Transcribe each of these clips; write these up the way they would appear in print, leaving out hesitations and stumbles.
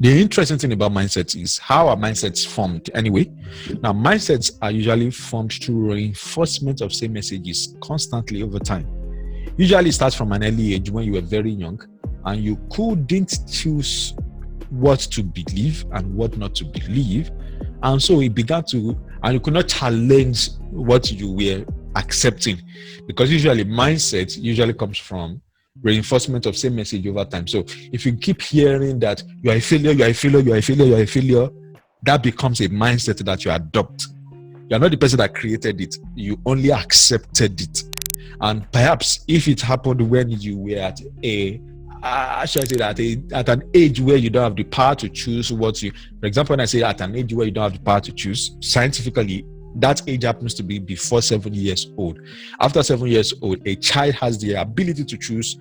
The interesting thing about mindsets is how are mindsets formed anyway? Now, mindsets are usually formed through reinforcement of same messages constantly over time. Usually it starts from an early age when you were very young and you couldn't choose what to believe and what not to believe. And so it began to, and you could not challenge what you were accepting, because usually mindset usually comes from reinforcement of same message over time. So if you keep hearing that you are a failure, you are a failure, you are a failure, you are a failure, that becomes a mindset that you adopt. You are not the person that created it. You only accepted it. And perhaps if it happened when you were at at an age where you don't have the power to choose what you, for example, when I say at an age where you don't have the power to choose, scientifically, that age happens to be before 7 years old. After 7 years old, a child has the ability to choose,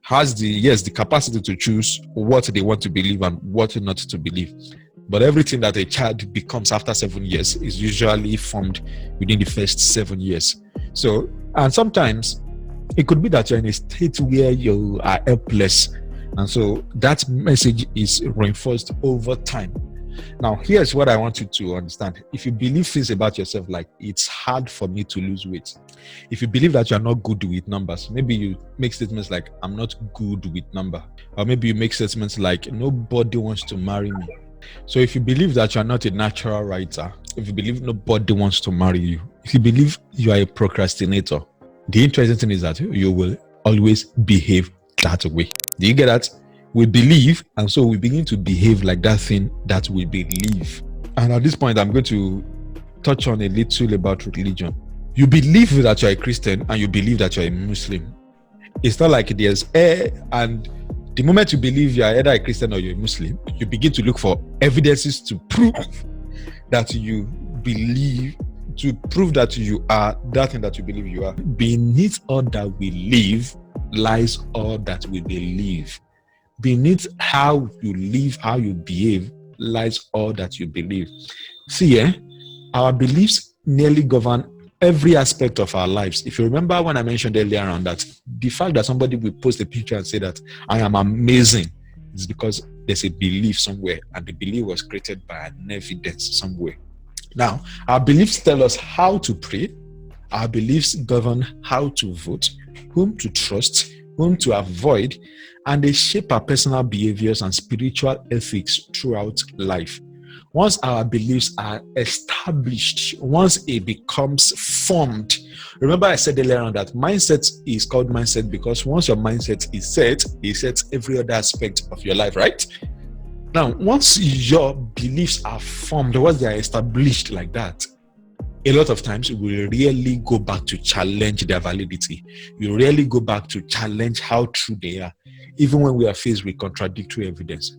has the capacity to choose what they want to believe and what not to believe. But everything that a child becomes after 7 years is usually formed within the first 7 years. So, and sometimes it could be that you're in a state where you are helpless. And so that message is reinforced over time. Now, here's what I want you to understand. If you believe things about yourself, like it's hard for me to lose weight. If you believe that you're not good with numbers, maybe you make statements like, I'm not good with number. Or maybe you make statements like, nobody wants to marry me. So if you believe that you're not a natural writer, if you believe nobody wants to marry you, if you believe you are a procrastinator, the interesting thing is that you will always behave that way. Do you get that? We believe, and so we begin to behave like that thing that we believe. And at this point, I'm going to touch on a little about religion. You believe that you're a Christian and you believe that you're a Muslim. It's not like there's and the moment you believe you're either a Christian or you're a Muslim, you begin to look for evidences to prove that you believe, to prove that you are that thing that you believe you are. Beneath all that we live lies all that we believe. Beneath how you live, how you behave, lies all that you believe. See, our beliefs nearly govern every aspect of our lives. If you remember when I mentioned earlier on that the fact that somebody will post a picture and say that I am amazing is because there's a belief somewhere, and the belief was created by an evidence somewhere. Now, our beliefs tell us how to pray. Our beliefs govern how to vote, whom to trust, whom to avoid, and they shape our personal behaviors and spiritual ethics throughout life. Once our beliefs are established, once it becomes formed, remember I said earlier on that mindset is called mindset because once your mindset is set, it sets every other aspect of your life, right? Now, once your beliefs are formed, once they are established like that, a lot of times we will really go back to challenge their validity. We really go back to challenge how true they are, even when we are faced with contradictory evidence.